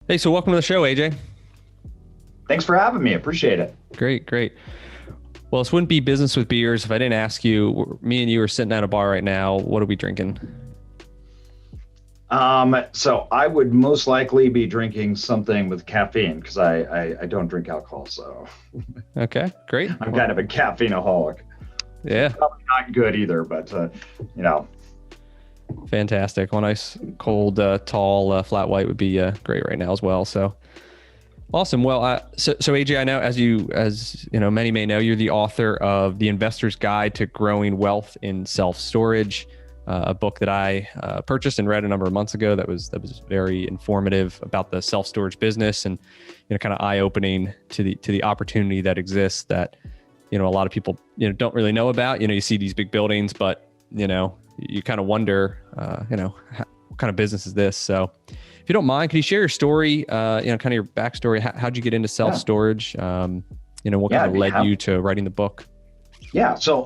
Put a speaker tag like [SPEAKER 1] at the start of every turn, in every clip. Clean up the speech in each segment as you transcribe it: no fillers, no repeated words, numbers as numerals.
[SPEAKER 1] Hey, so welcome to the show, AJ.
[SPEAKER 2] Thanks for having me. Appreciate it.
[SPEAKER 1] Great, great. Well, this wouldn't be business with beers if I didn't ask you. Me and you are sitting at a bar right now. What are we drinking?
[SPEAKER 2] So I would most likely be drinking something with caffeine because I don't drink alcohol. So
[SPEAKER 1] Okay, great.
[SPEAKER 2] I'm kind of a caffeineaholic. So
[SPEAKER 1] Yeah,
[SPEAKER 2] probably not good either, but you know,
[SPEAKER 1] fantastic. Well, nice, cold, tall, flat white would be great right now as well. So awesome. Well, so AJ, I know as you know, many may know, you're the author of The Investor's Guide to Growing Wealth in Self-Storage, a book that I purchased and read a number of months ago. That was very informative about the self-storage business and kind of eye-opening to the opportunity that exists that a lot of people don't really know about. You see these big buildings, but you kind of wonder what kind of business is this. So if you don't mind, can you share your story, kind of your backstory? How'd you get into self-storage? What kind of led you to writing the book?
[SPEAKER 2] Yeah. So,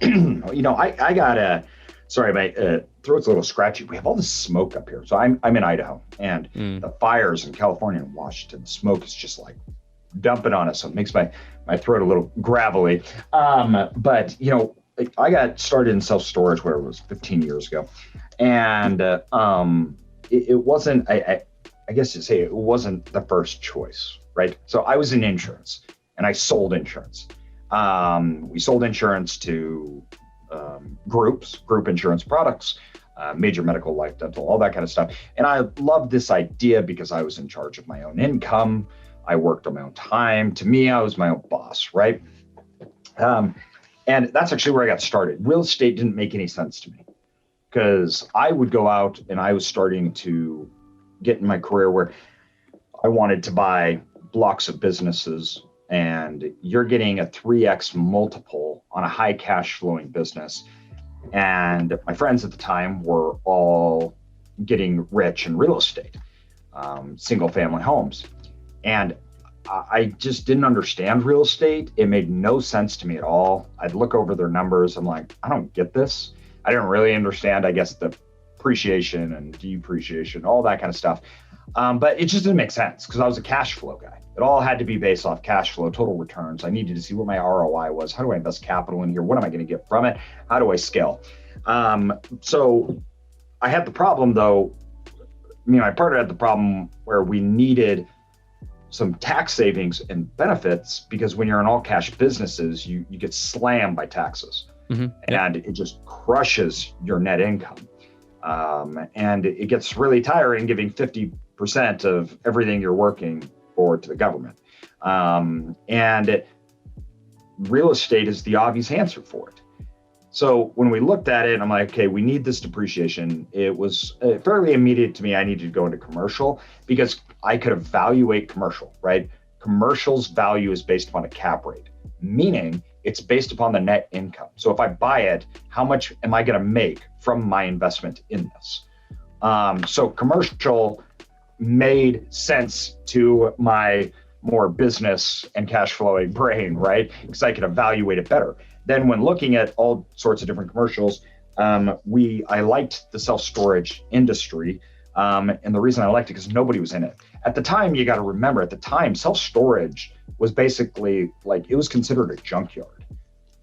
[SPEAKER 2] I got sorry, my throat's a little scratchy. We have all this smoke up here. So I'm in Idaho, and the fires in California and Washington, the smoke is just like dumping on us. So it makes my throat a little gravelly. But I got started in self-storage where it was 15 years ago. And it wasn't, I guess you'd say it wasn't the first choice, right? So I was in insurance and I sold insurance. We sold insurance to group insurance products, major medical, life, dental, all that kind of stuff. And I loved this idea because I was in charge of my own income. I worked on my own time. To me, I was my own boss, right? And that's actually where I got started. Real estate didn't make any sense to me because I would go out and I was starting to get in my career where I wanted to buy blocks of businesses, and you're getting a 3x multiple on a high cash flowing business. And my friends at the time were all getting rich in real estate, single family homes. And I just didn't understand real estate. It made no sense to me at all. I'd look over their numbers. I'm like, I don't get this. I didn't really understand, I guess, the appreciation and depreciation, all that kind of stuff. But it just didn't make sense because I was a cash flow guy. It all had to be based off cash flow, total returns. I needed to see what my ROI was. How do I invest capital in here? What am I going to get from it? How do I scale? So I had the problem, though. My partner had the problem where we needed some tax savings and benefits because when you're in all cash businesses, you get slammed by taxes. Mm-hmm. And it just crushes your net income. And it gets really tiring giving 50% of everything you're working for to the government. And real estate is the obvious answer for it. So when we looked at it, I'm like, okay, we need this depreciation. It was fairly immediate to me. I needed to go into commercial because I could evaluate commercial, right? Commercial's value is based upon a cap rate, meaning it's based upon the net income. So if I buy it, how much am I going to make from my investment in this? So commercial made sense to my more business and cash flowing brain, right? Because I could evaluate it better. Then when looking at all sorts of different commercials, I liked the self-storage industry. And the reason I liked it because nobody was in it. At the time, you got to remember, at the time, self-storage was basically like, it was considered a junkyard.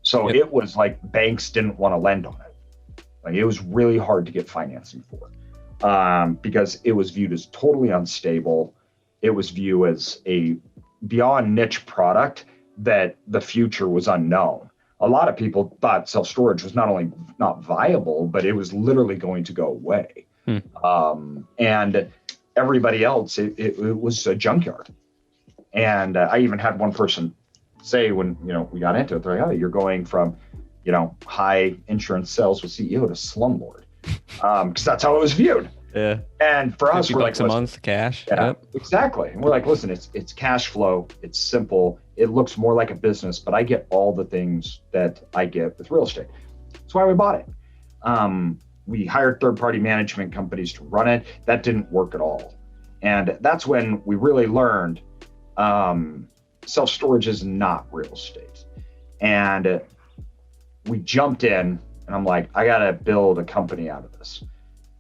[SPEAKER 2] So It was like banks didn't want to lend on it. Like it was really hard to get financing for it because it was viewed as totally unstable. It was viewed as a beyond niche product that the future was unknown. A lot of people thought self-storage was not only not viable, but it was literally going to go away. And everybody else, it was a junkyard. And I even had one person say when, we got into it, they're like, oh, you're going from, high insurance sales with CEO to slumlord. Because that's how it was viewed.
[SPEAKER 1] Yeah.
[SPEAKER 2] And for us, we're like,
[SPEAKER 1] a month cash.
[SPEAKER 2] Yeah,
[SPEAKER 1] yep.
[SPEAKER 2] Exactly. And we're like, listen, it's cash flow. It's simple. It looks more like a business, but I get all the things that I get with real estate. That's why we bought it. We hired third-party management companies to run it. That didn't work at all. And that's when we really learned self-storage is not real estate. And we jumped in and I'm like, I got to build a company out of this.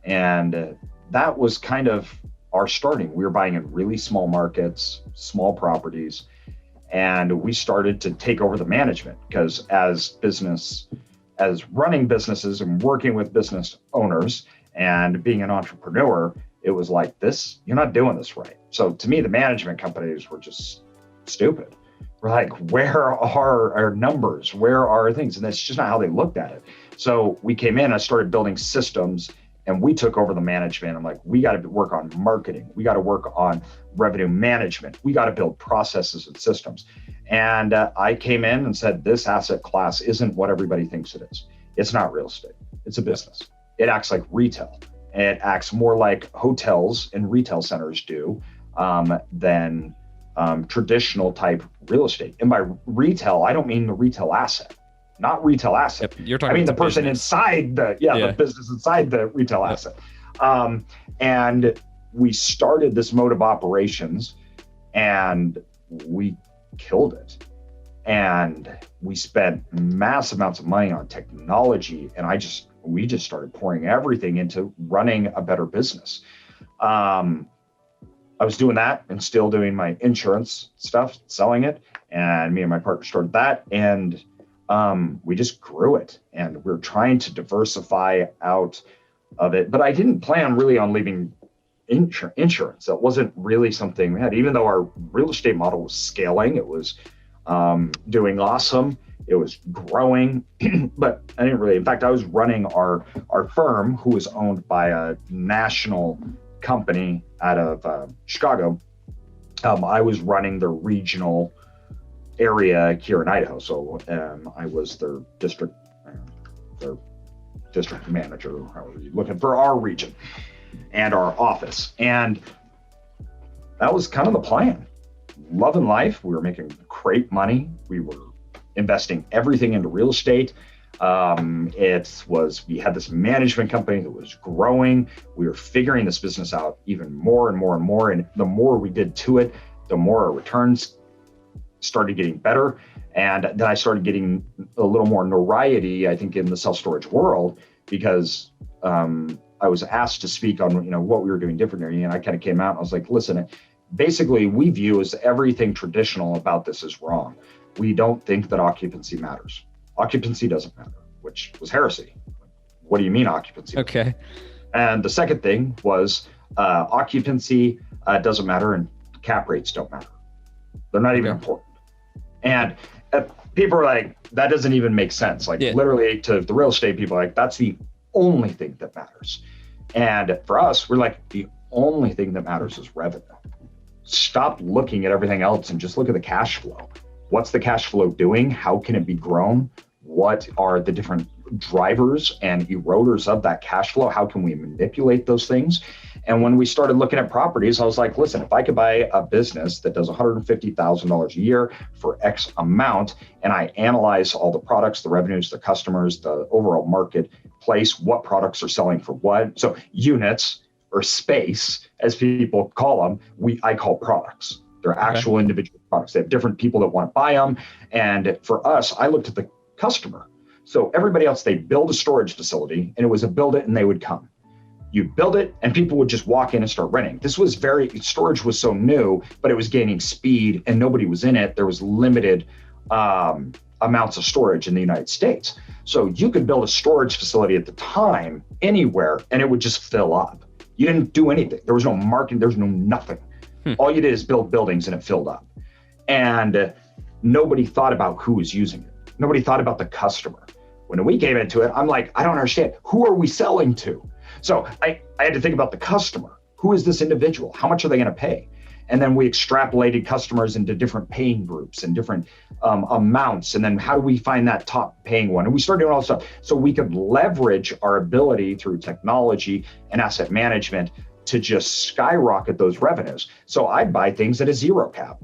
[SPEAKER 2] And that was kind of our starting. We were buying in really small markets, small properties, and we started to take over the management because as running businesses and working with business owners and being an entrepreneur, it was like, this, you're not doing this right. So to me, the management companies were just stupid. We're like, where are our numbers? Where are things? And that's just not how they looked at it. So we came in, I started building systems, and we took over the management. I'm like, we got to work on marketing. We got to work on revenue management. We got to build processes and systems. And I came in and said, this asset class isn't what everybody thinks it is. It's not real estate. It's a business. It acts like retail. It acts more like hotels and retail centers do than traditional type real estate. And by retail, I don't mean the retail asset, not retail asset.
[SPEAKER 1] Yep, you're talking.
[SPEAKER 2] I mean the person inside the business inside the retail asset. And we started this mode of operations, and we killed it. And we spent mass amounts of money on technology, and we just started pouring everything into running a better business. I was doing that and still doing my insurance stuff, selling it. And me and my partner started that. And we just grew it. And we're trying to diversify out of it. But I didn't plan really on leaving insurance. That wasn't really something we had, even though our real estate model was scaling. It was doing awesome. It was growing, but I didn't really, in fact, I was running our firm, who was owned by a national company out of Chicago. I was running the regional area here in Idaho. So I was their district manager, however you're looking, for our region and our office. And that was kind of the plan. Loving life. We were making great money. We were investing everything into real estate. We had this management company that was growing. We were figuring this business out even more and more and more. And the more we did to it, the more our returns started getting better. And then I started getting a little more notoriety, I think, in the self-storage world, because I was asked to speak on, what we were doing differently. And I kind of came out and I was like, listen, basically we view as everything traditional about this is wrong. We don't think that occupancy matters. Occupancy doesn't matter, which was heresy. What do you mean occupancy?
[SPEAKER 1] Okay.
[SPEAKER 2] And the second thing was occupancy doesn't matter and cap rates don't matter. They're not even important. And people are like, that doesn't even make sense. Literally to the real estate people, that's the only thing that matters. And for us, we're like, the only thing that matters is revenue. Stop looking at everything else and just look at the cash flow. What's the cash flow doing? How can it be grown? What are the different drivers and eroders of that cash flow? How can we manipulate those things? And when we started looking at properties, I was like, listen, if I could buy a business that does $150,000 a year for X amount, and I analyze all the products, the revenues, the customers, the overall marketplace, what products are selling for what. So units or space, as people call them, I call products. They're actual individual products. They have different people that want to buy them. And for us, I looked at the customer. So everybody else, they build a storage facility, and it was a build it and they would come. You build it and people would just walk in and start renting. Storage was so new, but it was gaining speed and nobody was in it. There was limited amounts of storage in the United States. So you could build a storage facility at the time anywhere and it would just fill up. You didn't do anything. There was no marketing. There was no nothing. All you did is build buildings and it filled up. And nobody thought about who was using it. Nobody thought about the customer. When we came into it, I'm like, I don't understand. Who are we selling to? So I had to think about the customer. Who is this individual? How much are they going to pay? And then we extrapolated customers into different paying groups and different amounts. And then how do we find that top paying one? And we started doing all this stuff so we could leverage our ability through technology and asset management to just skyrocket those revenues. So I'd buy things at a zero cap.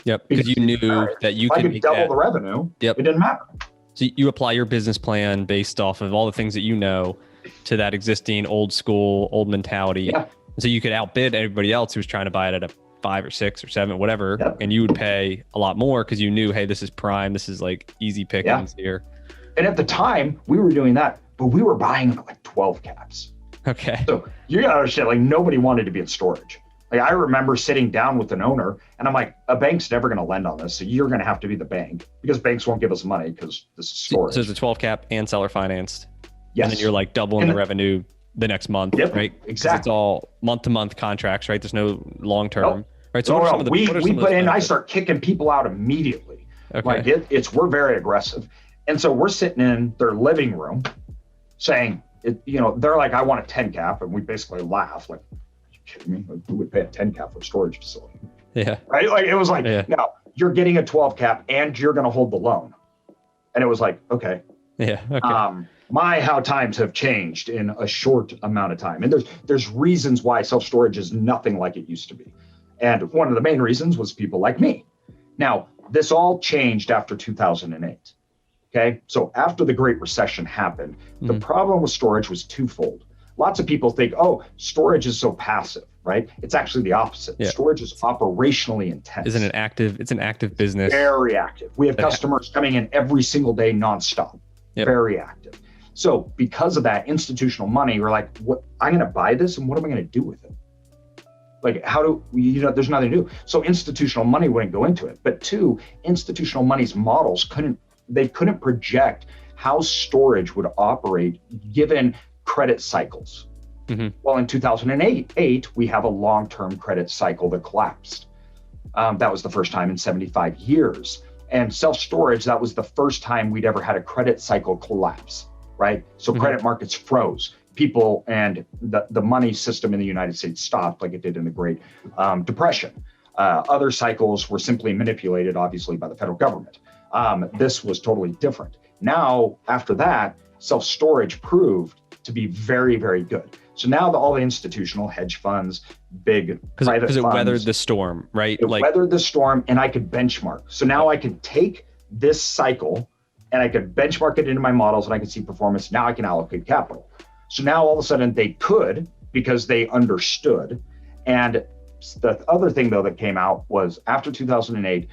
[SPEAKER 1] Yep, because you knew that you could
[SPEAKER 2] double the revenue. Yep, it didn't matter.
[SPEAKER 1] So you apply your business plan based off of all the things that you know to that existing old mentality. Yeah. So you could outbid everybody else who's trying to buy it at a 5 or 6 or 7, whatever. Yep. And you would pay a lot more because you knew, hey, this is prime. This is like easy pickings here.
[SPEAKER 2] And at the time we were doing that, but we were buying like 12 caps.
[SPEAKER 1] Okay.
[SPEAKER 2] So you gotta understand, like nobody wanted to be in storage. Like I remember sitting down with an owner and I'm like, a bank's never gonna lend on this. So you're gonna have to be the bank because banks won't give us money because this is storage.
[SPEAKER 1] So it's a 12 cap and seller financed.
[SPEAKER 2] Yes.
[SPEAKER 1] And then you're like doubling the revenue the next month,
[SPEAKER 2] Yep,
[SPEAKER 1] right?
[SPEAKER 2] exactly.
[SPEAKER 1] It's all month to month contracts, right? There's no long term,
[SPEAKER 2] Nope.
[SPEAKER 1] right? So
[SPEAKER 2] we put in, I start kicking people out immediately.
[SPEAKER 1] Okay.
[SPEAKER 2] Like we're very aggressive. And so we're sitting in their living room saying, they're like, I want a 10 cap. And we basically laugh like, are you kidding me? Like, who would pay a 10 cap for a storage facility?
[SPEAKER 1] Yeah.
[SPEAKER 2] Right. Like it was like,
[SPEAKER 1] yeah.
[SPEAKER 2] No, you're getting a 12 cap and you're going to hold the loan. And it was like, okay.
[SPEAKER 1] Yeah. Okay.
[SPEAKER 2] How times have changed in a short amount of time. And there's reasons why self-storage is nothing like it used to be. And one of the main reasons was people like me. Now, this all changed after 2008. Okay. So after the Great Recession happened, the problem with storage was twofold. Lots of people think, oh, storage is so passive, right? It's actually the opposite. Yeah. Storage is operationally intense.
[SPEAKER 1] It's an active business.
[SPEAKER 2] Very active. We have customers coming in every single day nonstop. Yep. Very active. So because of that institutional money, we're like, what? I'm going to buy this and what am I going to do with it? Like, how do there's nothing to do. So institutional money wouldn't go into it. But two, institutional money's models couldn't project how storage would operate given credit cycles. Well, in 2008, we have a long-term credit cycle that collapsed. That was the first time in 75 years. And self-storage, that was the first time we'd ever had a credit cycle collapse, right? So credit markets froze. People and the money system in the United States stopped like it did in the Great Depression. Other cycles were simply manipulated, obviously, by the federal government. This was totally different. Now, after that, self-storage proved to be very, very good. So now all the institutional hedge funds, big private funds.
[SPEAKER 1] Because it weathered the storm, right?
[SPEAKER 2] It weathered the storm and I could benchmark. So now I could take this cycle and I could benchmark it into my models and I could see performance. Now I can allocate capital. So now all of a sudden they could because they understood. And the other thing though that came out was after 2008,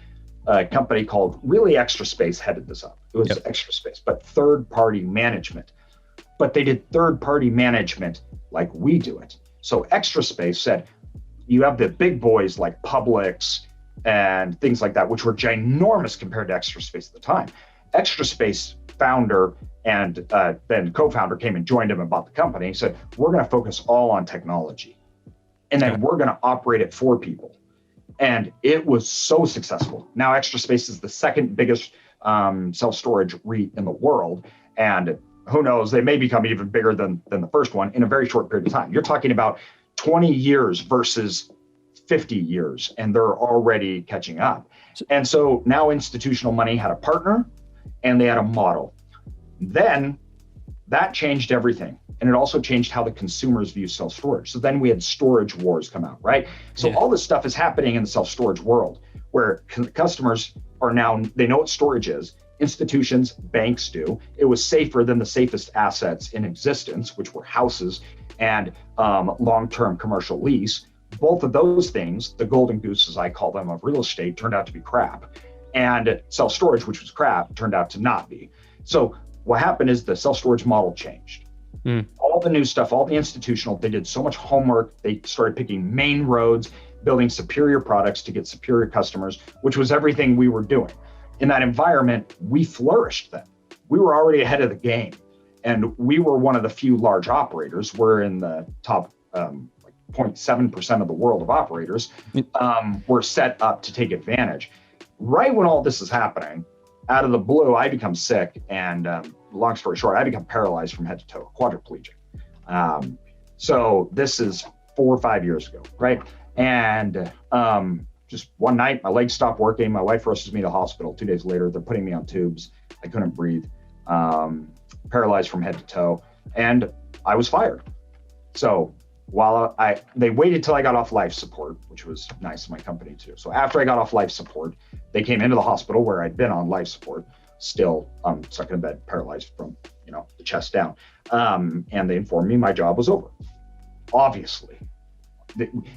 [SPEAKER 2] a company called really Extra Space headed this up. It was Extra Space, but third-party management. But they did third-party management like we do it. So Extra Space said, you have the big boys like Publix and things like that, which were ginormous compared to Extra Space at the time. Extra Space founder and then co-founder came and joined him and bought the company. He said, we're going to focus all on technology. And then we're going to operate it for people. And it was so successful. Now Extra Space is the second biggest self-storage REIT in the world. And who knows, they may become even bigger than the first one in a very short period of time. You're talking about 20 years versus 50 years, and they're already catching up. And so now institutional money had a partner and they had a model. Then that changed everything. And it also changed how the consumers view self-storage. So then we had storage wars come out, right? So all this stuff is happening in the self-storage world where customers are now, they know what storage is. Institutions, banks do. It was safer than the safest assets in existence, which were houses and long-term commercial lease. Both of those things, the golden goose, as I call them, of real estate, turned out to be crap. And self-storage, which was crap, turned out to not be. So what happened is the self-storage model changed. All the new stuff, all the institutional, they did so much homework. They started picking main roads, building superior products to get superior customers, which was everything we were doing. In that environment, we flourished then. We were already ahead of the game. And we were one of the few large operators. We're in the top 0.7% of the world of operators. Were set up to take advantage. Right when all this is happening, out of the blue, I become sick. And long story short, I become paralyzed from head to toe, quadriplegic. So this is 4 or 5 years ago, right? And just one night, my legs stopped working. My wife rushes me to the hospital. 2 days later, they're putting me on tubes. I couldn't breathe, paralyzed from head to toe, and I was fired. So while they waited till I got off life support, which was nice of my company too. So after I got off life support, they came into the hospital where I'd been on life support, still stuck in bed, paralyzed from the chest down, and they informed me my job was over. Obviously.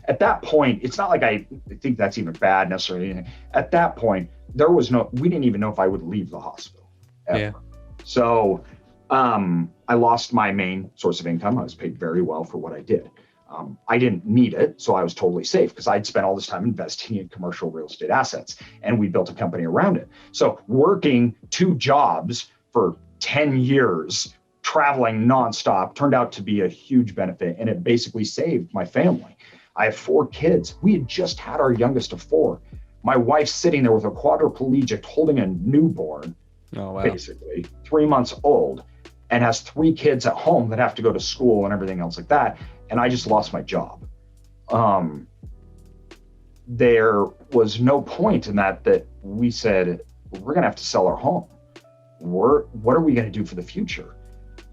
[SPEAKER 2] At that point, it's not like I think that's even bad necessarily. At that point, we didn't even know if I would leave the hospital ever. Yeah. So I lost my main source of income. I was paid very well for what I did. I didn't need it, so I was totally safe because I'd spent all this time investing in commercial real estate assets, and we built a company around it. So working 2 jobs for 10 years, traveling nonstop, turned out to be a huge benefit, and it basically saved my family. I have 4 kids. We had just had our youngest of 4. My wife's sitting there with a quadriplegic holding a newborn, basically 3 months old, and has 3 kids at home that have to go to school and everything else like that. And I just lost my job. There was no point in that we said, we're gonna have to sell our home. What are we gonna do for the future?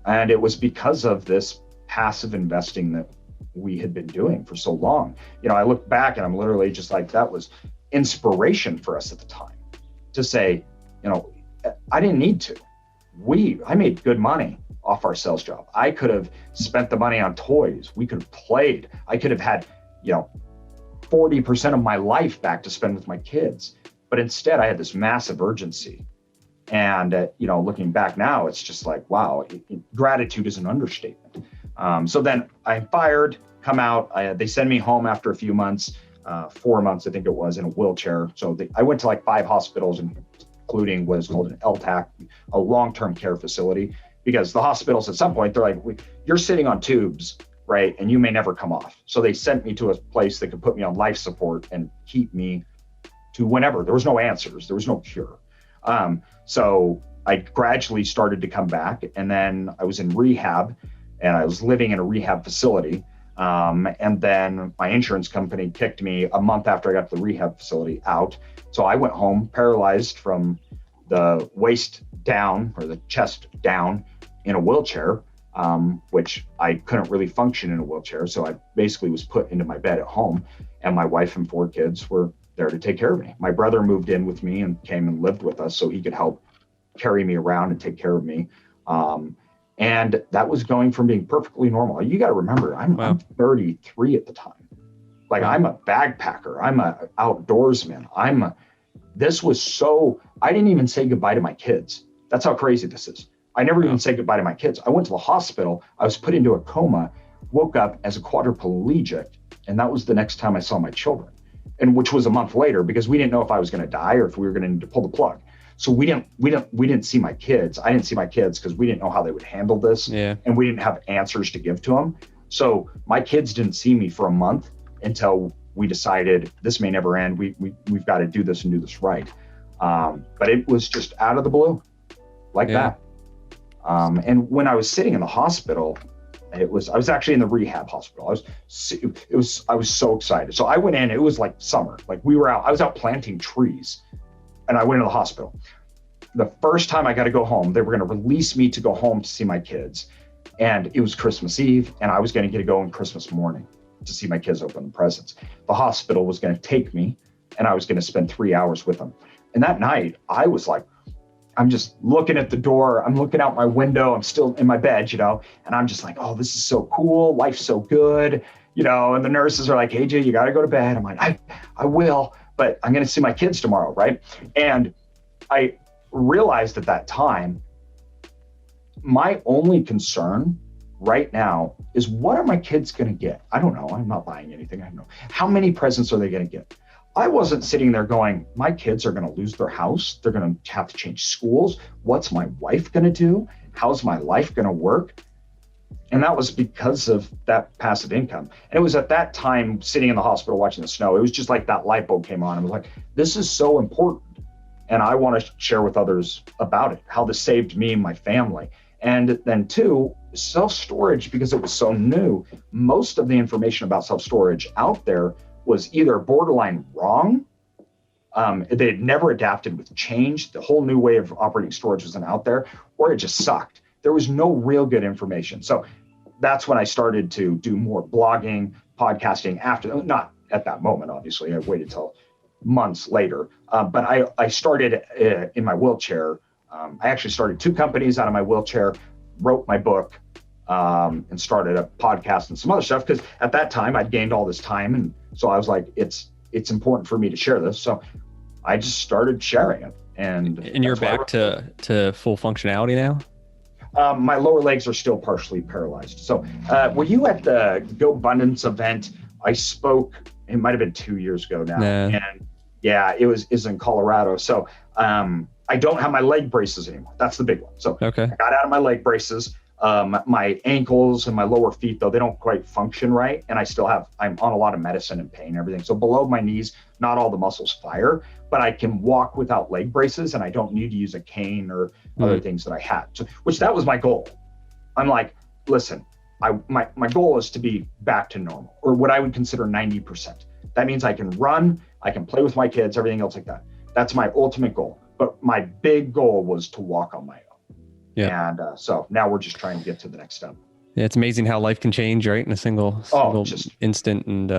[SPEAKER 2] And it was because of this passive investing that we had been doing for so long. I look back and I'm literally just like, that was inspiration for us at the time to say, I didn't need to. I made good money off our sales job. I could have spent the money on toys. We could have played. I could have had, 40% of my life back to spend with my kids. But instead, I had this massive urgency. And, looking back now, it's just like, wow, gratitude is an understatement. So then I'm fired, come out. They send me home after a few months, 4 months, I think it was, in a wheelchair. So I went to like 5 hospitals, including what is called an LTAC, a long-term care facility. Because the hospitals at some point, they're like, you're sitting on tubes, right? And you may never come off. So they sent me to a place that could put me on life support and keep me to whenever. There was no answers. There was no cure. So I gradually started to come back. And then I was in rehab and I was living in a rehab facility. And then my insurance company kicked me a month after I got the rehab facility out. So I went home paralyzed from the waist down or the chest down in a wheelchair, which I couldn't really function in a wheelchair. So I basically was put into my bed at home, and my wife and 4 kids were there to take care of me. My brother moved in with me and came and lived with us so he could help carry me around and take care of me. And that was going from being perfectly normal. You got to remember, I'm 33 at the time. Like, I'm a bagpacker. I'm a outdoorsman. I didn't even say goodbye to my kids. That's how crazy this is. I never even said goodbye to my kids. I went to the hospital. I was put into a coma, woke up as a quadriplegic. And that was the next time I saw my children, and which was a month later, because we didn't know if I was going to die or if we were going to need to pull the plug. So we didn't see my kids. I didn't see my kids because we didn't know how they would handle this.
[SPEAKER 1] Yeah.
[SPEAKER 2] And we didn't have answers to give to them. So my kids didn't see me for a month until we decided this may never end. We've got to do this and do this right. But it was just out of the blue like that. And when I was sitting in the hospital, I was actually in the rehab hospital. I was so excited. So I went in, it was like summer, like I was out planting trees, and I went to the hospital. The first time I got to go home, they were going to release me to go home to see my kids. And it was Christmas Eve, and I was going to get to go on Christmas morning to see my kids open the presents. The hospital was going to take me, and I was going to spend 3 hours with them. And that night, I was like, I'm just looking at the door. I'm looking out my window. I'm still in my bed, and I'm just like, oh, this is so cool. Life's so good, and the nurses are like, AJ, you got to go to bed. I'm like, I will, but I'm going to see my kids tomorrow, right? And I realized at that time, my only concern right now is, what are my kids going to get? I don't know. I'm not buying anything. I don't know. How many presents are they going to get? I wasn't sitting there going, my kids are going to lose their house. They're going to have to change schools. What's my wife going to do? How's my life going to work? And that was because of that passive income. And it was at that time, sitting in the hospital watching the snow, it was just like that light bulb came on. I was like, this is so important. And I want to share with others about it, how this saved me and my family. And then 2, self-storage, because it was so new, most of the information about self-storage out there was either borderline wrong. They had never adapted with change. The whole new way of operating storage wasn't out there, or it just sucked. There was no real good information. So that's when I started to do more blogging, podcasting not at that moment, obviously. I waited till months later. But I started in my wheelchair. I actually started 2 companies out of my wheelchair, wrote my book, and started a podcast and some other stuff, because at that time I'd gained all this time. And so I was like, it's important for me to share this. So I just started sharing it. And
[SPEAKER 1] you're back to full functionality now?
[SPEAKER 2] My lower legs are still partially paralyzed. So were you at the Go Abundance event? I spoke, it might've been 2 years ago now.
[SPEAKER 1] Nah.
[SPEAKER 2] And yeah, is in Colorado. So I don't have my leg braces anymore. That's the big one. So
[SPEAKER 1] Okay.
[SPEAKER 2] I got out of my leg braces. My ankles and my lower feet, though, they don't quite function right. And I'm on a lot of medicine and pain and everything. So below my knees, not all the muscles fire, but I can walk without leg braces and I don't need to use a cane or other things that I had. So, which that was my goal. I'm like, listen, my goal is to be back to normal, or what I would consider 90%. That means I can run, I can play with my kids, everything else like that. That's my ultimate goal. But my big goal was to walk on my own.
[SPEAKER 1] Yeah.
[SPEAKER 2] And so now we're just trying to get to the next step.
[SPEAKER 1] Yeah, it's amazing how life can change, right? In a single instant. And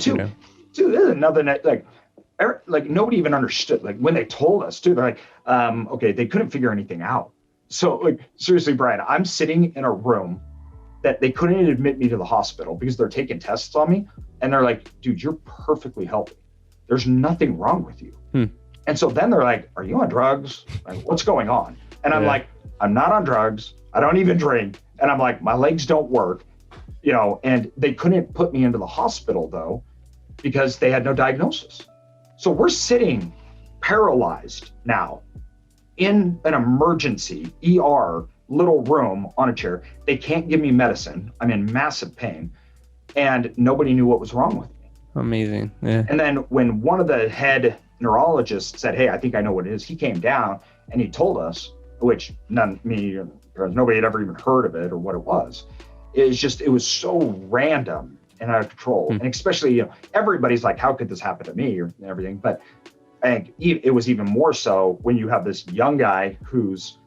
[SPEAKER 2] two, there's another like nobody even understood. Like when they told us, too, they're like, okay, they couldn't figure anything out. So like seriously, Brian, I'm sitting in a room that they couldn't even admit me to the hospital because they're taking tests on me, and they're like, dude, you're perfectly healthy. There's nothing wrong with you. And so then they're like, are you on drugs? Like, what's going on? And I'm like, I'm not on drugs. I don't even drink. And I'm like, my legs don't work, and they couldn't put me into the hospital though, because they had no diagnosis. So we're sitting paralyzed now in an emergency ER little room on a chair. They can't give me medicine. I'm in massive pain and nobody knew what was wrong with me.
[SPEAKER 1] Amazing. Yeah.
[SPEAKER 2] And then when one of the head neurologists said, hey, I think I know what it is, he came down and he told us, which nobody had ever even heard of it or what it was. It was so random and out of control. And especially, everybody's like, how could this happen to me or everything? But I think it was even more so when you have this young guy who's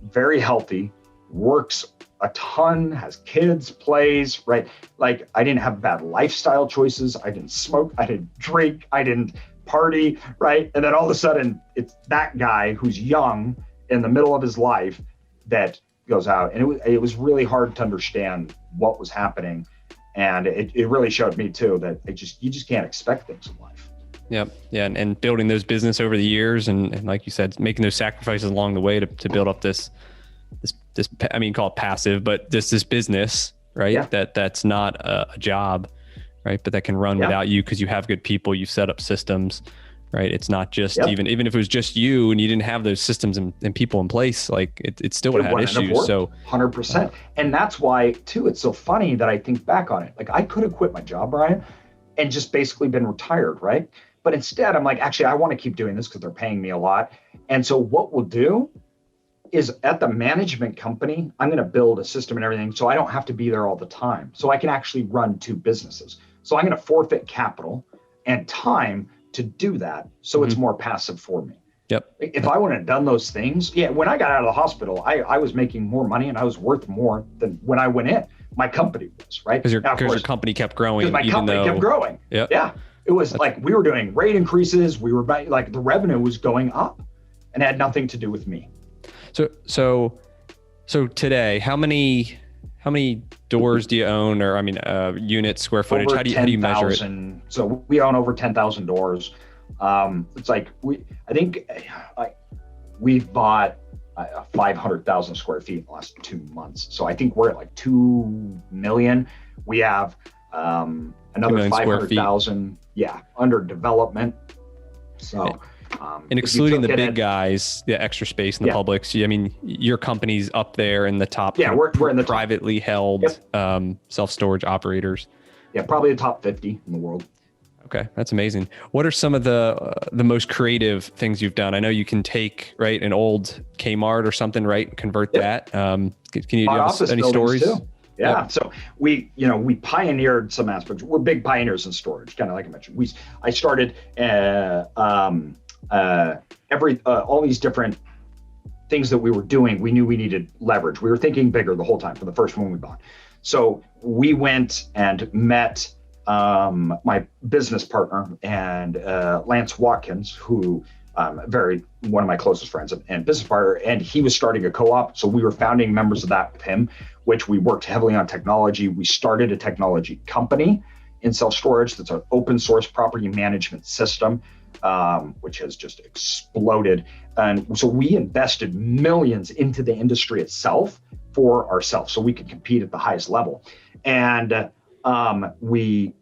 [SPEAKER 2] very healthy, works a ton, has kids, plays, right? Like I didn't have bad lifestyle choices. I didn't smoke. I didn't drink. I didn't party, right? And then all of a sudden it's that guy who's young in the middle of his life that goes out. And it was really hard to understand what was happening. And it really showed me too that you just can't expect things in life.
[SPEAKER 1] Yep. Yeah. And building those business over the years and like you said, making those sacrifices along the way to build up this, I mean, call it passive, but this business, right? Yeah. That's not a job, right? But that can run without you because you have good people, you set up systems, right? It's not just even if it was just you and you didn't have those systems and people in place, like it still would have issues. So
[SPEAKER 2] 100%. And that's why too, it's so funny that I think back on it. Like I could have quit my job, Brian, and just basically been retired, right? But instead I'm like, actually, I want to keep doing this because they're paying me a lot. And so what we'll do is at the management company, I'm going to build a system and everything so I don't have to be there all the time. So I can actually run two businesses. So I'm going to forfeit capital and time to do that. So it's more passive for me.
[SPEAKER 1] Yep.
[SPEAKER 2] If I wouldn't have done those things, when I got out of the hospital, I was making more money and I was worth more than when I went in. My company was, right?
[SPEAKER 1] Because your company kept growing.
[SPEAKER 2] Because my company kept growing.
[SPEAKER 1] Yep.
[SPEAKER 2] Yeah. It was like we were doing rate increases. We were like the revenue was going up and it had nothing to do with me.
[SPEAKER 1] So today, how many doors do you own, or units, square footage?
[SPEAKER 2] Over
[SPEAKER 1] how do you measure it?
[SPEAKER 2] So we own over 10,000 doors. It's like we've bought 500,000 square feet in the last 2 months. So I think we're at like 2 million. We have another 500,000, under development. So.
[SPEAKER 1] And excluding the big guys, the extra space in the public. So, I mean, your company's up there in the top.
[SPEAKER 2] Yeah, we're in the
[SPEAKER 1] privately held self-storage operators.
[SPEAKER 2] Yeah, probably the top 50 in the world.
[SPEAKER 1] Okay, that's amazing. What are some of the most creative things you've done? I know you can take an old Kmart or something, right, and convert that. Can you give us any stories? Too.
[SPEAKER 2] Yeah. Yep. So we pioneered some aspects. We're big pioneers in storage, kind of like I mentioned. I started all these different things that we were doing. We knew we needed leverage. We were thinking bigger the whole time for the first one we bought. So we went and met my business partner and Lance Watkins, who one of my closest friends and business partner, and he was starting a co-op. So we were founding members of that with him, which we worked heavily on technology. We started a technology company in self-storage that's an open source property management system, which has just exploded. And so we invested millions into the industry itself for ourselves so we could compete at the highest level. And we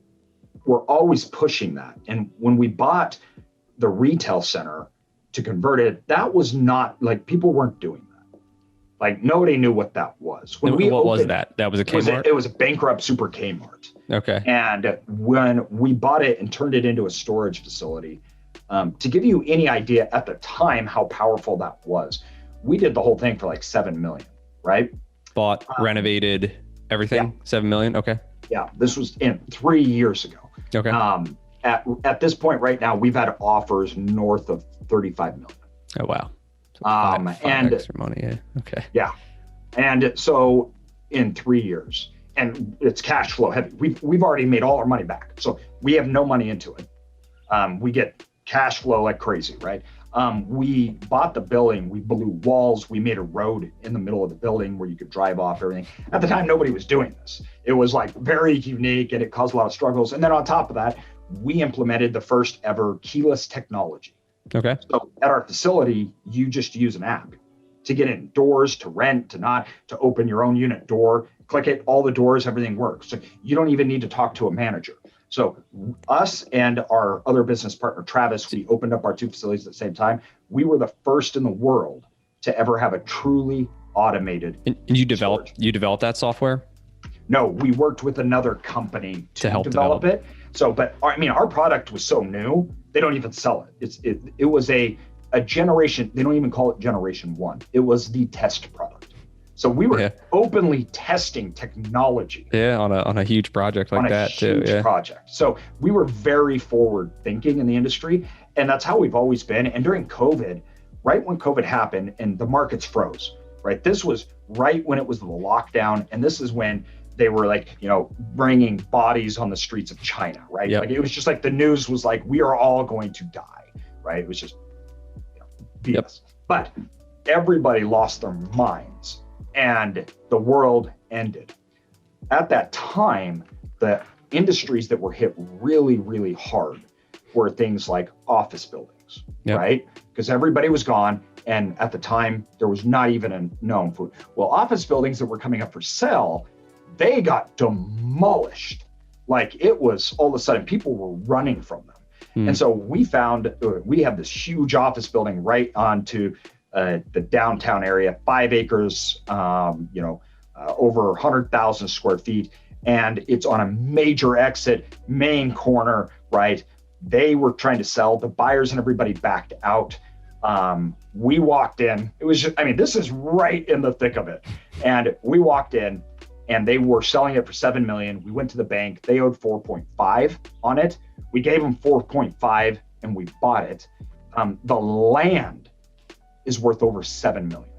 [SPEAKER 2] were always pushing that. And when we bought the retail center to convert it, that was not like, people weren't doing that. Like nobody knew what that was.
[SPEAKER 1] What was that? That was a Kmart?
[SPEAKER 2] It was a bankrupt super Kmart.
[SPEAKER 1] Okay.
[SPEAKER 2] And when we bought it and turned it into a storage facility, to give you any idea at the time how powerful that was, we did the whole thing for like 7 million, right?
[SPEAKER 1] Bought, renovated, everything?
[SPEAKER 2] Yeah.
[SPEAKER 1] 7 million? Okay.
[SPEAKER 2] Yeah, this was 3 years ago.
[SPEAKER 1] Okay.
[SPEAKER 2] At this point right now, we've had offers north of 35 million.
[SPEAKER 1] Oh, wow. So five
[SPEAKER 2] and
[SPEAKER 1] extra money. Yeah. Okay.
[SPEAKER 2] Yeah. And so in 3 years, and it's cash flow heavy. We've already made all our money back. So we have no money into it. We get cash flow like crazy, right? We bought the building, we blew walls, we made a road in the middle of the building where you could drive off everything. At the time, nobody was doing this. It was like very unique and it caused a lot of struggles. And then on top of that, we implemented the first ever keyless technology.
[SPEAKER 1] Okay.
[SPEAKER 2] So at our facility, you just use an app to get in doors, to rent, to open your own unit door, click it, all the doors, everything works. So you don't even need to talk to a manager. So us and our other business partner, Travis, we opened up our 2 facilities at the same time. We were the first in the world to ever have a truly automated.
[SPEAKER 1] And you developed that software?
[SPEAKER 2] No, we worked with another company to help develop it. So, but our product was so new, they don't even sell it. It was a generation, they don't even call it generation 1. It was the test product. So we were openly testing technology.
[SPEAKER 1] Yeah, on a huge project like that too.
[SPEAKER 2] Huge project. So we were very forward thinking in the industry, and that's how we've always been. And during COVID, right when COVID happened and the markets froze, right? This was right when it was the lockdown, and this is when they were like, bringing bodies on the streets of China, right? Yep. Like it was just like the news was like, we are all going to die, right? It was just BS. Yep. But everybody lost their minds. And the world ended. At that time, the industries that were hit really, really hard were things like office buildings, right? Because everybody was gone. And at the time, there was not even a known food. Well, office buildings that were coming up for sale, they got demolished. Like it was all of a sudden, people were running from them. And so we found, we have this huge office building right onto the downtown area, 5 acres, over 100,000 square feet. And it's on a major exit, main corner, right? They were trying to sell, the buyers and everybody backed out. We walked in, it was just, this is right in the thick of it. And we walked in and they were selling it for 7 million. We went to the bank, they owed 4.5 on it. We gave them 4.5 and we bought it. The land is worth over 7 million.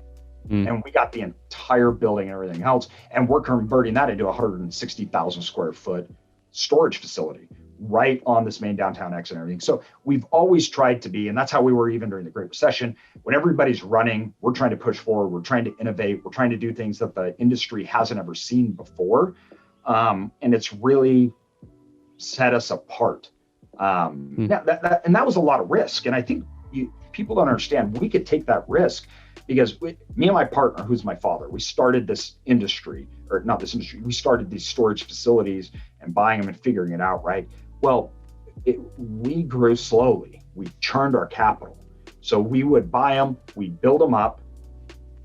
[SPEAKER 2] And we got the entire building and everything else. And we're converting that into a 160,000 square foot storage facility right on this main downtown exit and everything. So we've always tried to be, and that's how we were even during the Great Recession. When everybody's running, we're trying to push forward, we're trying to innovate, we're trying to do things that the industry hasn't ever seen before. And it's really set us apart. That was a lot of risk. And I think people don't understand, we could take that risk because me and my partner, who's my father, we started this industry, or not this industry, we started these storage facilities and buying them and figuring it out, right? Well, we grew slowly. We churned our capital. So we would buy them, we'd build them up,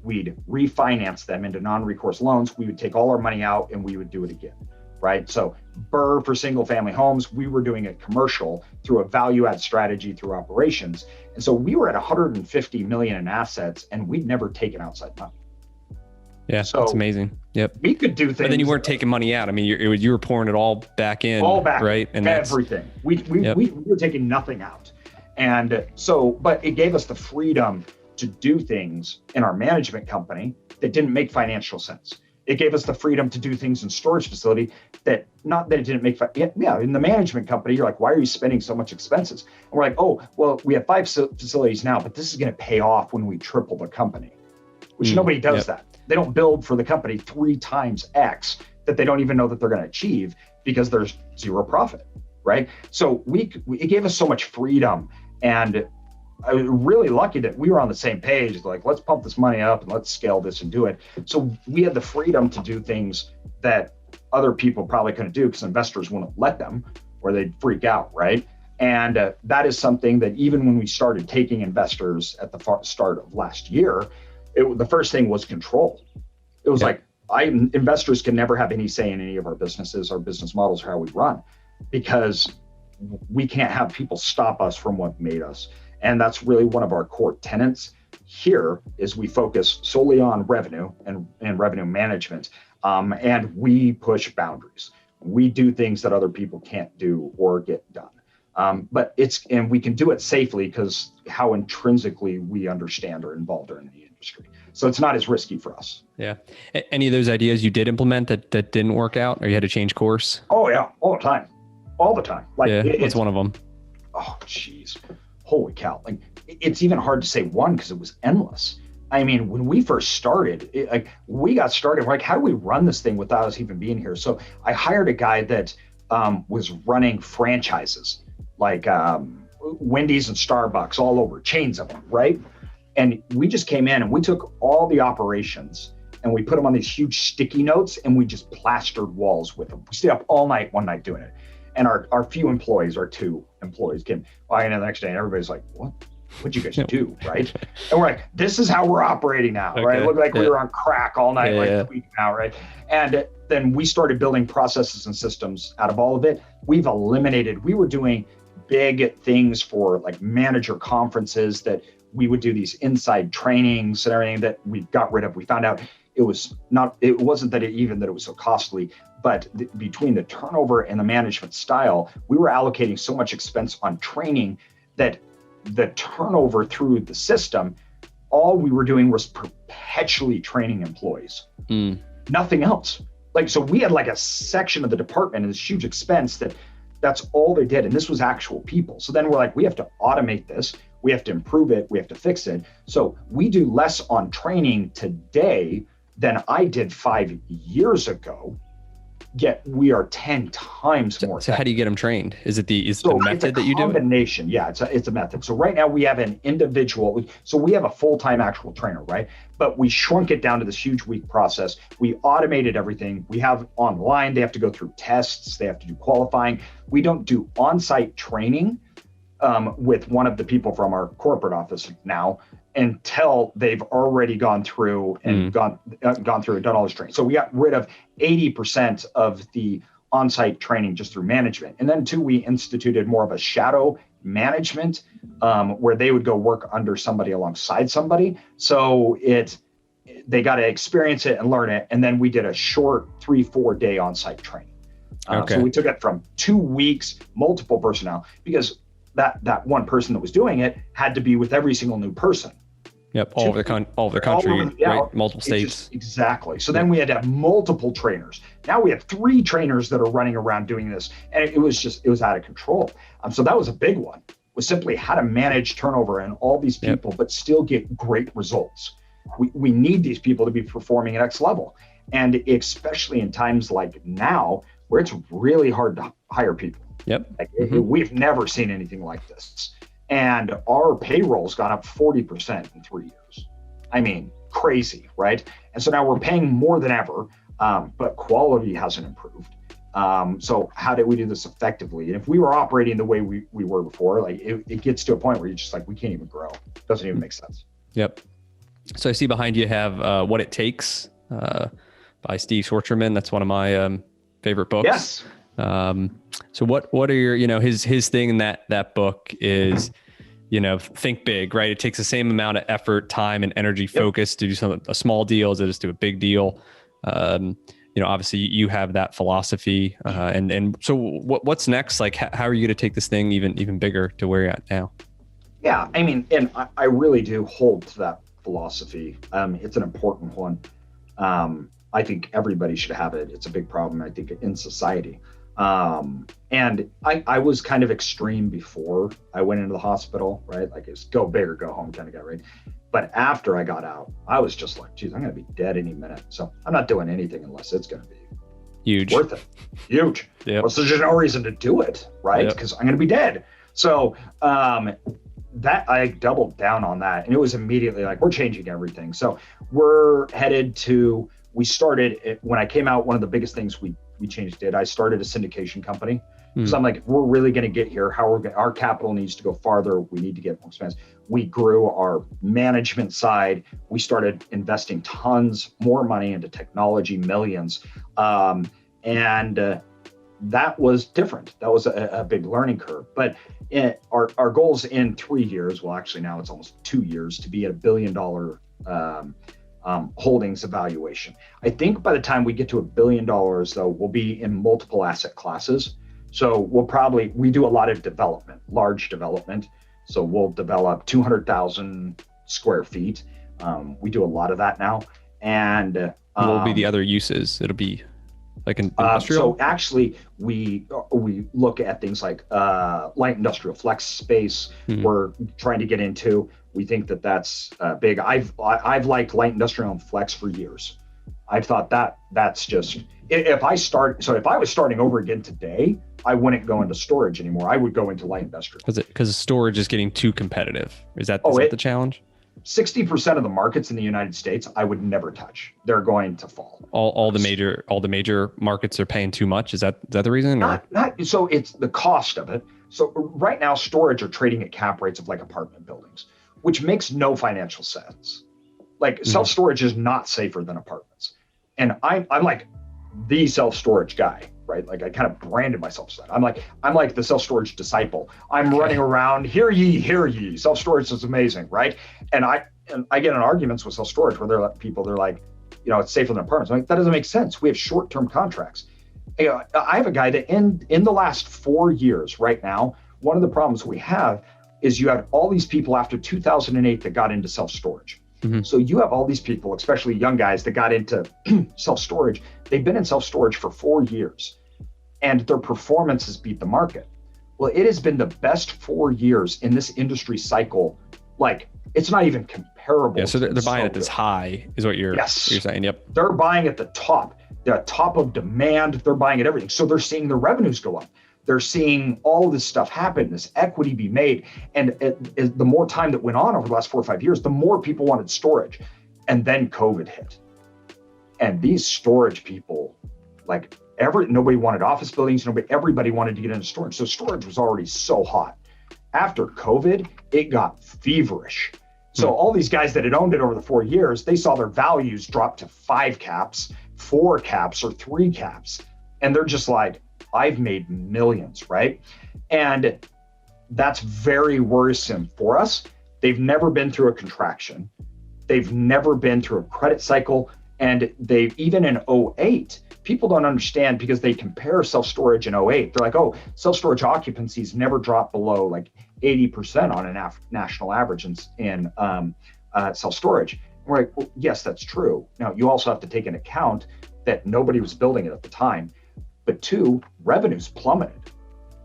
[SPEAKER 2] we'd refinance them into non-recourse loans. We would take all our money out and we would do it again, right? So BRRRR for single family homes, we were doing it commercial through a value add strategy through operations. And so we were at 150 million in assets and we'd never taken outside money.
[SPEAKER 1] Yeah, so that's amazing. Yep.
[SPEAKER 2] We could do things. But
[SPEAKER 1] then you weren't taking money out. You were pouring it all back in. All back, right? And
[SPEAKER 2] everything. We were taking nothing out. And so, but it gave us the freedom to do things in our management company that didn't make financial sense. It gave us the freedom to do things in storage facility that, not that it didn't make, in the management company, you're like, why are you spending so much expenses? And we're like, oh, well, we have 5 facilities now, but this is going to pay off when we triple the company, which nobody does that. They don't build for the company 3 times X that they don't even know that they're going to achieve because there's zero profit, right? So it gave us so much freedom. And I was really lucky that we were on the same page. Like, let's pump this money up and let's scale this and do it. So we had the freedom to do things that other people probably couldn't do because investors wouldn't let them, or they'd freak out, right? And that is something that even when we started taking investors at the start of last year, the first thing was control. It was like, investors can never have any say in any of our businesses, our business models, how we run, because we can't have people stop us from what made us. And that's really one of our core tenets here is we focus solely on revenue and revenue management. And we push boundaries. We do things that other people can't do or get done. But we can do it safely because how intrinsically we understand or involved are in the industry. So it's not as risky for us.
[SPEAKER 1] Yeah. Any of those ideas you did implement that didn't work out, or you had to change course?
[SPEAKER 2] Oh yeah, all the time. Like,
[SPEAKER 1] what's one of them?
[SPEAKER 2] Oh geez, holy cow! Like, it's even hard to say one because it was endless. I mean, when we first started, we got started, we're like, how do we run this thing without us even being here? So I hired a guy that was running franchises like Wendy's and Starbucks all over, chains of them, right? And we just came in and we took all the operations and we put them on these huge sticky notes and we just plastered walls with them. We stayed up all night, one night doing it. And our few employees, our 2 employees came by the next day and everybody's like, what'd you guys do, right? And we're like, this is how we're operating now, right? It looked like we were on crack all night, tweaking out, right? And then we started building processes and systems out of all of it. We were doing big things for like manager conferences that we would do these inside trainings and everything that we got rid of. We found out it wasn't that it was so costly, but between the turnover and the management style, we were allocating so much expense on training that the turnover through the system, all we were doing was perpetually training employees, nothing else. Like, so we had like a section of the department and this huge expense that's all they did. And this was actual people. So then we're like, we have to automate this. We have to improve it. We have to fix it. So we do less on training today than I did 5 years ago. Yet we are 10 times more.
[SPEAKER 1] So how do you get them trained? Is it the method that you do?
[SPEAKER 2] Combination. Yeah, it's a method. So right now we have an individual. So we have a full-time actual trainer, right? But we shrunk it down to this huge week process. We automated everything. We have online. They have to go through tests. They have to do qualifying. We don't do on-site training with one of the people from our corporate office now until they've already gone through and gone through and done all this training. So we got rid of 80% of the on-site training just through management. And then 2, we instituted more of a shadow management where they would go work under somebody alongside somebody. So they got to experience it and learn it. And then we did a short 3-4 day on-site training. So we took it from 2 weeks, multiple personnel, because that one person that was doing it had to be with every single new person.
[SPEAKER 1] Yep, all over the country, right? Multiple states.
[SPEAKER 2] Exactly. So then we had to have multiple trainers. Now we have 3 trainers that are running around doing this, and it was out of control. So that was a big one. Was simply how to manage turnover and all these people, but still get great results. We need these people to be performing at X level, and especially in times like now, where it's really hard to hire people.
[SPEAKER 1] Yep.
[SPEAKER 2] Like, we've never seen anything like this. And our payroll's gone up 40% in 3 years. I mean, crazy, right? And so now we're paying more than ever, but quality hasn't improved. So how did we do this effectively? And if we were operating the way we were before, like it gets to a point where you're just like, we can't even grow. It doesn't even make sense.
[SPEAKER 1] Yep. So I see behind you have What It Takes by Steve Schwartzman. That's one of my favorite books.
[SPEAKER 2] Yes.
[SPEAKER 1] So what are your, his thing in that book is, think big, right? It takes the same amount of effort, time, and energy, focus to do a small deal as it is to a big deal. Obviously you have that philosophy, and so what's next? Like, how are you going to take this thing even bigger to where you're at now?
[SPEAKER 2] Yeah, I mean, and I really do hold to that philosophy. It's an important one. I think everybody should have it. It's a big problem, I think, in society. And I was kind of extreme before I went into the hospital, right? Like, it's go big or go home kind of guy, right? But after I got out, I was just like, geez, I'm going to be dead any minute. So I'm not doing anything unless it's going to be
[SPEAKER 1] huge,
[SPEAKER 2] worth it. Huge. Well, so there's no reason to do it, right? Because I'm going to be dead. So that I doubled down on that, and it was immediately like, we're changing everything. So we're headed to, we started, when I came out, one of the biggest things we changed I started a syndication company. So I'm like, if we're really going to get here, our capital needs to go farther. We need to get more expensive. We grew our management side. We started investing tons more money into technology, millions. And that was different. That was a big learning curve. But our goals in 3 years, well, actually now it's almost 2 years, to be at $1 billion holdings evaluation. I think by the time we get to $1 billion, though, we'll be in multiple asset classes. So we do a lot of development, large development. So we'll develop 200,000 square feet. We do a lot of that now. And
[SPEAKER 1] what will be the other uses? It'll be like an industrial?
[SPEAKER 2] So actually, we look at things like light industrial flex space. We're trying to get into. We think that that's big. I've liked light industrial and flex for years. I've thought that's just, if I was starting over again today, I wouldn't go into storage anymore. I would go into light industrial.
[SPEAKER 1] Because storage is getting too competitive. Is that the challenge?
[SPEAKER 2] 60% of the markets in the United States, I would never touch. They're going to fall.
[SPEAKER 1] All the major markets are paying too much. Is that the reason?
[SPEAKER 2] Not so it's the cost of it. So right now, storage are trading at cap rates of like apartment buildings, which makes no financial sense. Like self-storage is not safer than apartments. And I'm like the self-storage guy, right? Like I kind of branded myself as that. I'm like the self-storage disciple. I'm running around, hear ye, self-storage is amazing, right? And I get in arguments with self-storage where they're like, it's safer than apartments. I'm like, that doesn't make sense. We have short-term contracts. I have a guy that in the last 4 years right now, one of the problems we have is you have all these people after 2008 that got into self-storage. So you have all these people, especially young guys, that got into self-storage. They've been in self-storage for 4 years and their performance has beat the market. Well, it has been the best 4 years in this industry cycle. Like, it's not even comparable.
[SPEAKER 1] Yeah, so they're buying at this high is what you're saying. Yep.
[SPEAKER 2] They're buying at the top of demand. They're buying at everything. So they're seeing the revenues go up. They're seeing all this stuff happen, this equity be made. And the more time that went on over the last 4 or 5 years, the more people wanted storage. And then COVID hit. And these storage people, like nobody wanted office buildings, everybody wanted to get into storage. So storage was already so hot. After COVID, it got feverish. So all these guys that had owned it over the 4 years, they saw their values drop to 5 caps, 4 caps, or 3 caps. And they're just like, I've made millions, right? And that's very worrisome for us. They've never been through a contraction. They've never been through a credit cycle. And even in 08, people don't understand because they compare self-storage in 08. They're like, oh, self-storage occupancies never dropped below like 80% on a national average in self-storage. We're like, well, yes, that's true. Now, you also have to take into account that nobody was building it at the time. But 2, revenues plummeted.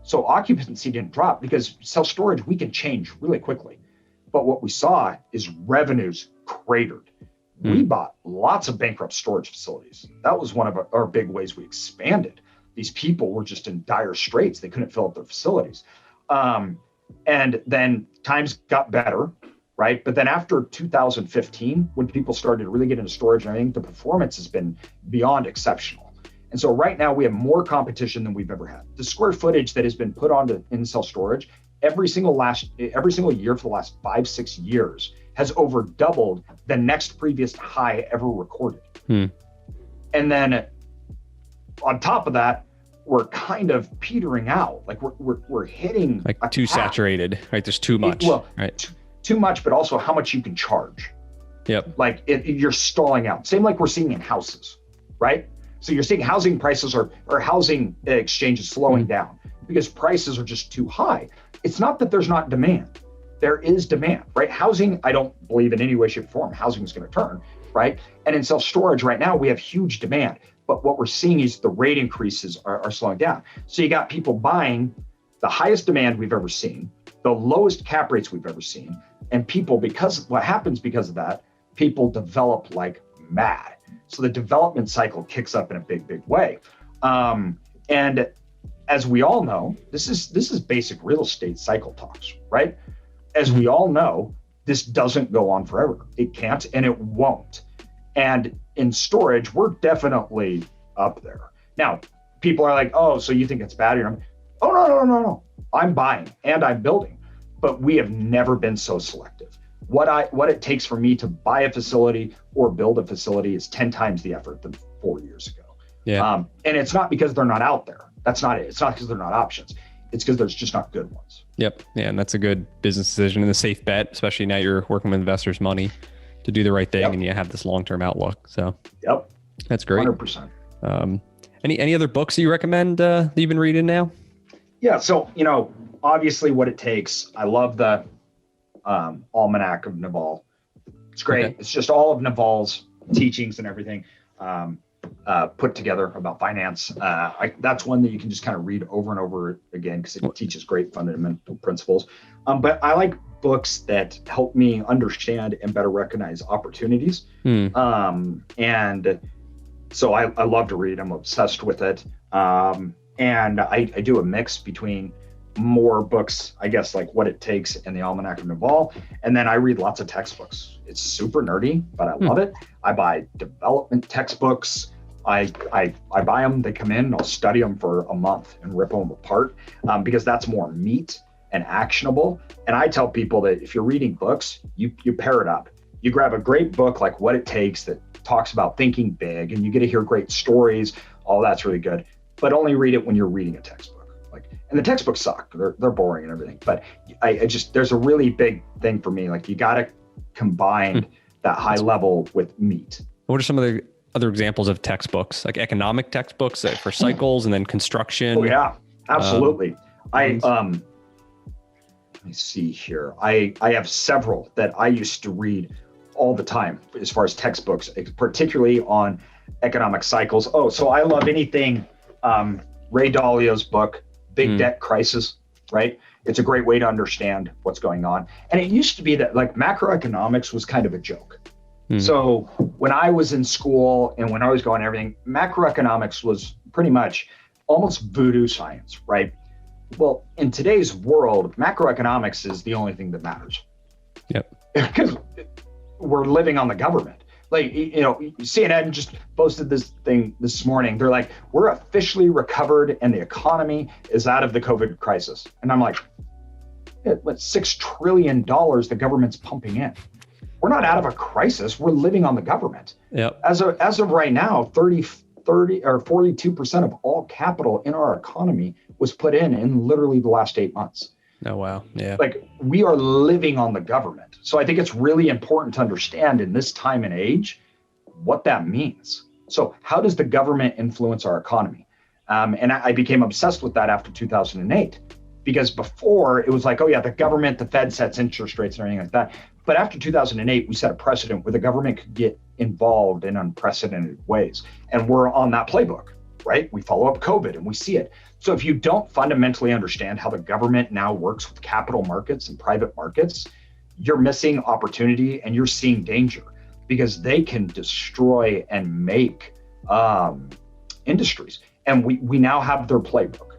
[SPEAKER 2] So occupancy didn't drop because self-storage, we can change really quickly. But what we saw is revenues cratered. We bought lots of bankrupt storage facilities. That was one of our big ways we expanded. These people were just in dire straits. They couldn't fill up their facilities. And then times got better, right? But then after 2015, when people started to really get into storage and everything, the performance has been beyond exceptional. And so right now we have more competition than we've ever had. The square footage that has been put onto in self-storage every single year for the last 5-6 years has over doubled the next previous high ever recorded. And then on top of that, we're kind of petering out. Like we're hitting
[SPEAKER 1] like too cap. Saturated, right? There's too much. Right.
[SPEAKER 2] Too much, but also how much you can charge.
[SPEAKER 1] Yep.
[SPEAKER 2] Like you're stalling out. Same like we're seeing in houses, right? So you're seeing housing prices or housing exchanges slowing down because prices are just too high. It's not that there's not demand. There is demand, right? Housing, I don't believe in any way, shape, or form, housing is going to turn, right? And in self-storage right now, we have huge demand. But what we're seeing is the rate increases are slowing down. So you got people buying the highest demand we've ever seen, the lowest cap rates we've ever seen. And people, what happens because of that, people develop like mad. So the development cycle kicks up in a big, big way. And as we all know, this is basic real estate cycle talks, right? as we all know, this doesn't go on forever. It can't, and it won't. And in storage, we're definitely up there. Now, people are like, oh, so you think it's bad? Oh, no. I'm buying and I'm building, but we have never been so selective. What it takes for me to buy a facility or build a facility is 10 times the effort than 4 years ago.
[SPEAKER 1] Yeah.
[SPEAKER 2] And it's not because they're not out there. That's not it. It's not because they're not options. It's because there's just not good ones.
[SPEAKER 1] Yep. Yeah. And that's a good business decision and a safe bet, especially now you're working with investors' money to do the right thing. Yep. And you have this long-term outlook. So
[SPEAKER 2] yep,
[SPEAKER 1] that's great.
[SPEAKER 2] 100%.
[SPEAKER 1] Any other books you recommend that you've been reading now?
[SPEAKER 2] Yeah. So, obviously What It Takes. I love the Almanac of Naval. It's great. Okay. It's just all of Naval's teachings and everything put together about finance. That's one that you can just kind of read over and over again because it teaches great fundamental principles. But I like books that help me understand and better recognize opportunities. And so I love to read. I'm obsessed with it. And I do a mix between more books, I guess, like What It Takes and the Almanac of Naval. And then I read lots of textbooks. It's super nerdy, but I love it. I buy development textbooks. I buy them, they come in, I'll study them for a month and rip them apart because that's more meat and actionable. And I tell people that if you're reading books, you pair it up. You grab a great book like What It Takes that talks about thinking big and you get to hear great stories. All that's really good, but only read it when you're reading a textbook. And the textbooks suck. They're boring and everything. But I just, there's a really big thing for me. Like you got to combine that high level with meat.
[SPEAKER 1] What are some of the other examples of textbooks, like economic textbooks for cycles and then construction?
[SPEAKER 2] Oh yeah, absolutely. Let me see here. I have several that I used to read all the time as far as textbooks, particularly on economic cycles. Oh, so I love anything, Ray Dalio's book, Big Debt Crisis, right? It's a great way to understand what's going on. And it used to be that like macroeconomics was kind of a joke. So when I was in school and when I was going everything, macroeconomics was pretty much almost voodoo science, right? Well, in today's world, macroeconomics is the only thing that matters.
[SPEAKER 1] Yep.
[SPEAKER 2] Because we're living on the government. Like, CNN just posted this thing this morning. They're like, we're officially recovered and the economy is out of the COVID crisis. And I'm like, what, $6 trillion the government's pumping in. We're not out of a crisis. We're living on the government.
[SPEAKER 1] Yep.
[SPEAKER 2] As of right now, 42% of all capital in our economy was put in literally the last 8 months.
[SPEAKER 1] Oh, wow. Yeah.
[SPEAKER 2] Like we are living on the government. So I think it's really important to understand in this time and age what that means. So how does the government influence our economy? And I became obsessed with that after 2008, because before it was like, oh yeah, the government, the Fed sets interest rates and everything like that. But after 2008, we set a precedent where the government could get involved in unprecedented ways. And we're on that playbook, right? We follow up COVID and we see it. So if you don't fundamentally understand how the government now works with capital markets and private markets, you're missing opportunity and you're seeing danger because they can destroy and make industries. And we now have their playbook.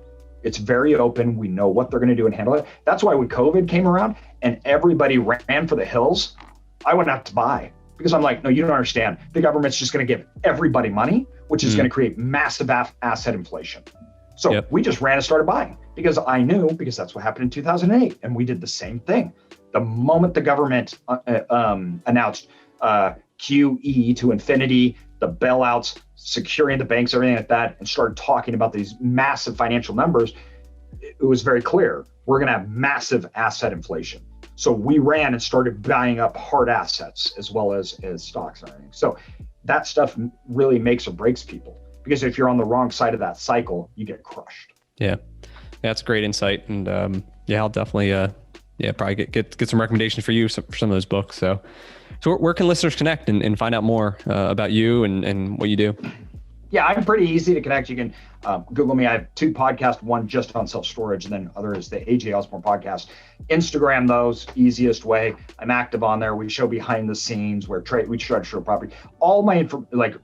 [SPEAKER 2] It's very open. We know what they're going to do and handle it. That's why when COVID came around and everybody ran for the hills, I went out to buy because I'm like, no, you don't understand. The government's just going to give everybody money, which is going to create massive asset inflation. So we just ran and started buying because I knew, because that's what happened in 2008. And we did the same thing. The moment the government announced QE to infinity, the bailouts, securing the banks, everything like that, and started talking about these massive financial numbers, it was very clear we're going to have massive asset inflation. So we ran and started buying up hard assets as well as stocks and everything. So that stuff really makes or breaks people, because if you're on the wrong side of that cycle, you get crushed.
[SPEAKER 1] Yeah, that's great insight. And I'll definitely probably get some recommendations for you for some of those books. So where can listeners connect and find out more about you and what you do?
[SPEAKER 2] Yeah, I'm pretty easy to connect. You can Google me. I have 2 podcasts, one just on self-storage, and then other is the AJ Osborne podcast. Instagram those, easiest way. I'm active on there. We show behind the scenes where we try to show property. All my info, like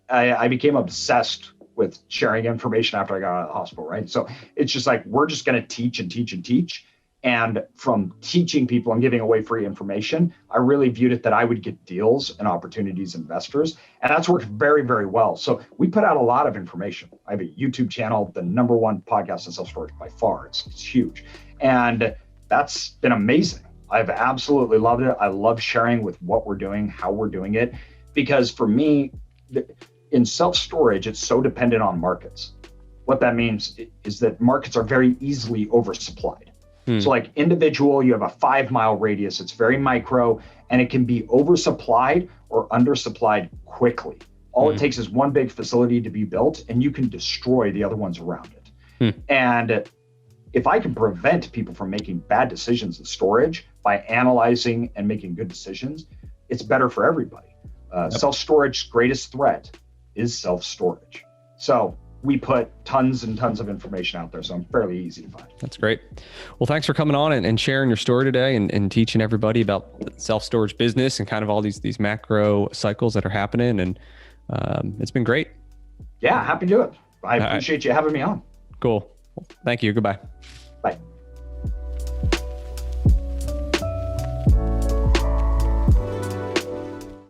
[SPEAKER 2] I became obsessed with sharing information after I got out of the hospital, right? So it's just like, we're just going to teach and teach and teach. And from teaching people and giving away free information, I really viewed it that I would get deals and opportunities, investors. And that's worked very, very well. So we put out a lot of information. I have a YouTube channel, the #1 podcast in self-storage by far. It's huge. And that's been amazing. I've absolutely loved it. I love sharing with what we're doing, how we're doing it, because for me, in self-storage, it's so dependent on markets. What that means is that markets are very easily oversupplied. So like individual, you have a 5-mile radius, it's very micro, and it can be oversupplied or undersupplied quickly. All it takes is one big facility to be built and you can destroy the other ones around it. And if I can prevent people from making bad decisions in storage by analyzing and making good decisions, it's better for everybody. Self-storage's greatest threat is self-storage. So we put tons and tons of information out there, so I'm fairly easy to find.
[SPEAKER 1] That's great. Well, thanks for coming on and sharing your story today and teaching everybody about the self-storage business and kind of all these macro cycles that are happening. And it's been great.
[SPEAKER 2] Yeah, happy to do it. I appreciate you having me on.
[SPEAKER 1] Cool. Thank you. Goodbye.
[SPEAKER 2] Bye.